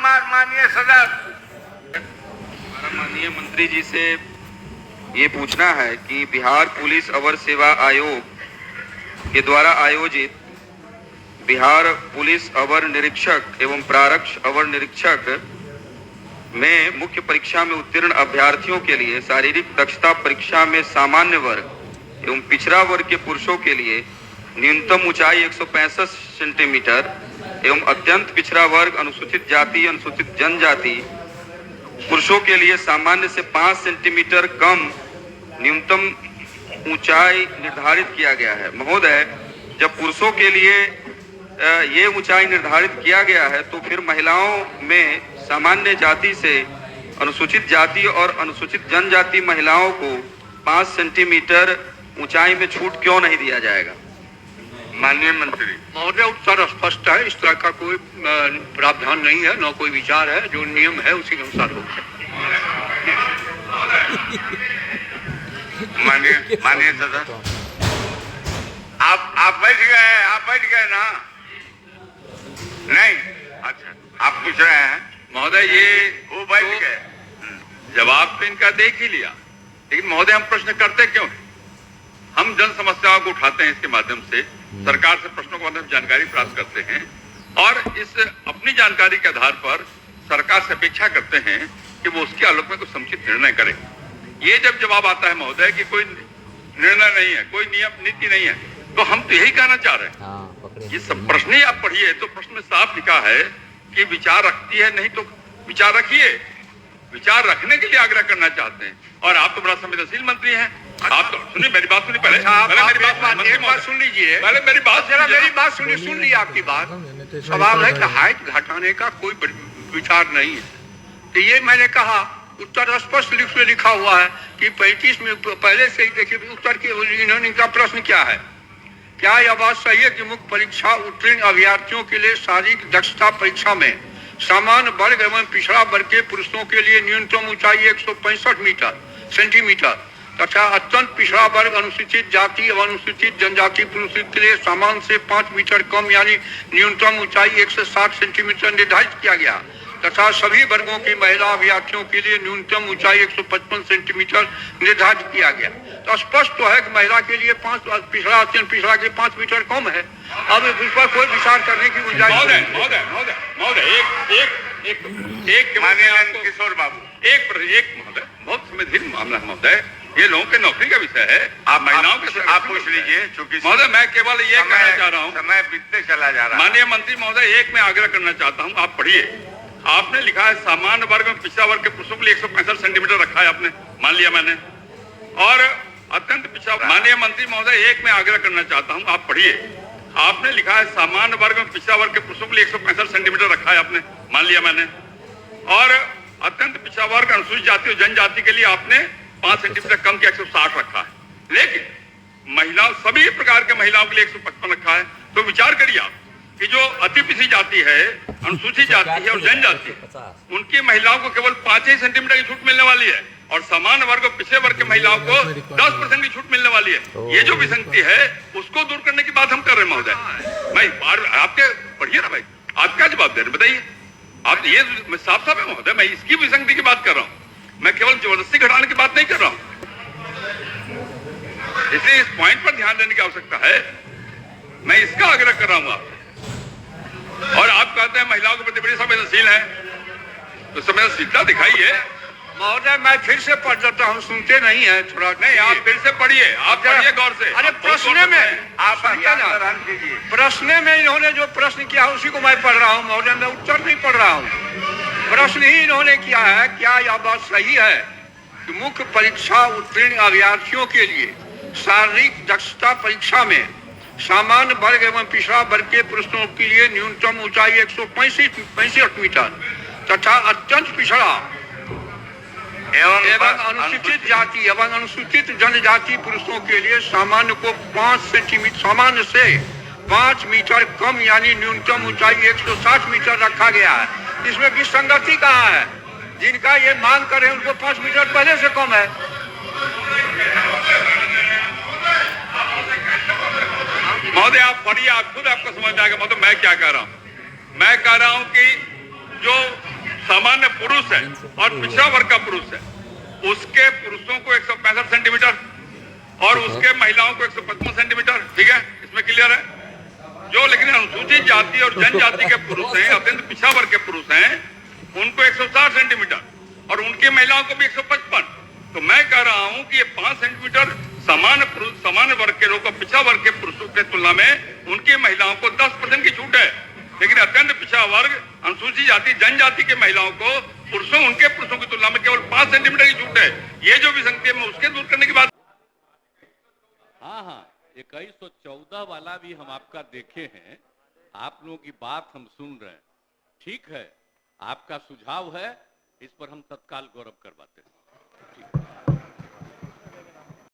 माननीय सदस्य, माननीय मंत्री जी से ये पूछना है कि बिहार पुलिस अवर सेवा आयोग के द्वारा आयोजित बिहार पुलिस अवर निरीक्षक एवं प्रारक्ष अवर निरीक्षक में मुख्य परीक्षा में उत्तीर्ण अभ्यर्थियों के लिए शारीरिक दक्षता परीक्षा में सामान्य वर्ग एवं पिछड़ा वर्ग के पुरुषों के लिए न्यूनतम ऊंचाई 165 सेंटीमीटर एवं अत्यंत पिछड़ा वर्ग अनुसूचित जाति अनुसूचित जनजाति पुरुषों के लिए सामान्य से 5 सेंटीमीटर कम न्यूनतम ऊंचाई निर्धारित किया गया है। महोदय, जब पुरुषों के लिए ये ऊंचाई निर्धारित किया गया है तो फिर महिलाओं में सामान्य जाति से अनुसूचित जाति और अनुसूचित जनजाति महिलाओं को 5 सेंटीमीटर ऊंचाई में छूट क्यों नहीं दिया जाएगा? माननीय मंत्री महोदय, उत्तर स्पष्ट है। इस तरह का कोई प्रावधान नहीं है, न कोई विचार है। जो नियम है उसी के अनुसार होगा। माननीय सदस्य, आप बैठ गए ना? नहीं, अच्छा, आप पूछ रहे हैं महोदय। ये वो बैठ तो गए। जवाब तो इनका देख ही लिया, लेकिन महोदय हम प्रश्न करते क्यों हैं? हम जन समस्याओं को उठाते हैं, इसके माध्यम से सरकार से प्रश्नों के माध्यम से जानकारी प्राप्त करते हैं और इस अपनी जानकारी के आधार पर सरकार से अपेक्षा करते हैं कि वो उसके आलोक में कुछ समुचित निर्णय करे। ये जब जवाब आता है महोदय कि कोई निर्णय नहीं है, कोई नियम नीति नहीं है, तो हम तो यही कहना चाह रहे हैं। ये सब प्रश्न ही आप पढ़िए तो प्रश्न में साफ लिखा है कि विचार रखती है, नहीं तो विचार रखिए। विचार रखने के लिए आग्रह करना चाहते हैं और आप तो बड़ा संवेदनशील मंत्री हैं। आप तो सुनिए, मेरी बात सुनिए पहले। एक बात सुन लीजिए, पहले मेरी बात जरा मेरी बात सुनिए। सुन ली आपकी बात। सवाल है कि हाइट घटाने का कोई विचार नहीं है। तो ये मैंने कहा, उत्तर स्पष्ट लिख में लिखा हुआ है कि 35 में पहले से ही देखिए उत्तर के इन्होंने इनका प्रश्न क्या है। क्या यह बात सही है कि मुख्य परीक्षा उत्तीर्ण अभ्यर्थियों के लिए शारीरिक दक्षता परीक्षा में सामान्य वर्ग एवं पिछड़ा वर्ग के पुरुषों के लिए न्यूनतम ऊंचाई 165 सेंटीमीटर तथा अत्यंत पिछड़ा वर्ग अनुसूचित जाति एवं अनुसूचित जनजाति पुरुषों के लिए सामान्य से 5 मीटर कम यानी न्यूनतम ऊंचाई 160 सेंटीमीटर निर्धारित किया गया तथा सभी वर्गों की महिला अभ्यर्थियों के लिए न्यूनतम ऊंचाई 155 सेंटीमीटर निर्धारित किया गया। तो स्पष्ट तो है कि महिला के लिए 5 पिछड़ा अत्यंत पिछड़ा के 5 मीटर कम है। अब इस पर कोई विचार करने की गुंजाइश नहीं। एक माननीय किशोर बाबू, एक महोदय, बहुत संवेदनशील मामला है महोदय। ये लोगों के नौकरी का विषय है। आप महिलाओं के आप पूछ लीजिए, चूंकि महोदय मैं केवल ये कहना चाह रहा हूँ, समय बीतते चला जा रहा है। माननीय मंत्री महोदय, एक मैं आग्रह करना चाहता हूँ, आप पढ़िए। आपने लिखा है सामान्य वर्ग में पिछड़ा वर्ग के पुरुषों के लिए 165 सेंटीमीटर रखा है, आपने मान लिया मैंने, और अत्यंत पिछड़ा। माननीय मंत्री महोदय, एक मैं आग्रह करना चाहता हूँ, आप पढ़िए। आपने लिखा है सामान्य वर्ग में पिछड़ा वर्ग के पुरुषों के लिए 165 सेंटीमीटर रखा है, आपने मान लिया मैंने, और अत्यंत पिछड़ा वर्ग अनुसूचित जाति और जनजाति के लिए आपने 5 सेंटीमीटर कम के 160 रखा है। लेकिन महिलाओं, सभी प्रकार के महिलाओं के लिए 155 रखा है। तो विचार करिए आप कि जो अति पिछड़ी जाति है, अनुसूचित जाति है और जनजाति, उनकी महिलाओं को केवल 5 ही सेंटीमीटर की छूट मिलने वाली है और सामान्य वर्ग और पिछड़े वर्ग के महिलाओं को 10% की छूट मिलने वाली है। ये जो विसंगति है उसको दूर करने की बात हम कर रहे हैं महोदय। मैं आपके पढ़िए ना भाई, आप क्या जवाब दे रहे हैं बताइए। आप ये साफ साफ है महोदय, मैं इसकी विसंगति की बात कर रहा हूँ, मैं केवल जबरदस्ती घटाने की बात नहीं कर रहा हूँ। इसलिए इस पॉइंट पर ध्यान देने की आवश्यकता है। मैं इसका आग्रह कर रहा हूँ आपसे। और आप कहते हैं महिलाओं के प्रति बड़ी संवेदनशील है, तो संवेदनशीलता दिखाइए। महोदय मैं फिर से पढ़ देता हूँ, सुनते नहीं है थोड़ा। नहीं, आप फिर से पढ़िए, आप पढ़िए गौर से। अरे प्रश्न में आप कीजिए। प्रश्न में इन्होंने जो प्रश्न किया उसी को मैं पढ़ रहा हूँ महोदय, मैं उत्तर नहीं पढ़ रहा हूँ। प्रश्न ही इन्होंने किया है, क्या यह बात सही है कि मुख्य परीक्षा उत्तीर्ण अभ्यर्थियों के लिए शारीरिक दक्षता परीक्षा में सामान्य वर्ग एवं पिछड़ा वर्ग के पुरुषों के लिए न्यूनतम ऊंचाई 165 मीटर तथा अत्यंत पिछड़ा एवं अनुसूचित जाति एवं अनुसूचित जनजाति पुरुषों के लिए सामान्य को 5 सेंटीमीटर सामान्य से 5 मीटर कम यानी न्यूनतम ऊंचाई 160 मीटर रखा गया है। इसमें विसंगति कहाँ है? जिनका ये मांग कर रहे हैं उनको 5 मीटर पहले से कम है। महोदय आप पढ़िए, आप खुद आपको समझ में आएगा। मतलब मैं क्या कह रहा हूँ, मैं कह रहा हूँ कि जो पुरुष है और पिछड़ा वर्ग का पुरुष है, उसके पुरुषों को 165 सेंटीमीटर और उसके महिलाओं को 155 सेंटीमीटर, ठीक है, इसमें क्लियर है। जो लेकिन अनुसूचित जाति और जनजाति के पुरुष हैं, अत्यंत पिछड़ा वर्ग के पुरुष हैं, उनको 160 सेंटीमीटर और उनकी महिलाओं को भी 155। तो मैं कह रहा हूं कि ये 5 सेंटीमीटर सामान्य वर्ग के लोगों को पिछड़ा वर्ग के पुरुषों की तुलना में उनकी महिलाओं को 10% की छूट है, लेकिन अत्यंत पिछड़ा वर्ग अनुसूचित जाति जनजाति के महिलाओं को उनके पुरुषों की तुलना में केवल 5 सेंटीमीटर की छूट है। ये जो विसंगति है उसके दूर करने की बात। हाँ, 2114 वाला भी हम आपका देखे हैं, आप लोगों की बात हम सुन रहे हैं, ठीक है, आपका सुझाव है, इस पर हम तत्काल गौरव करवाते हैं। ठीक।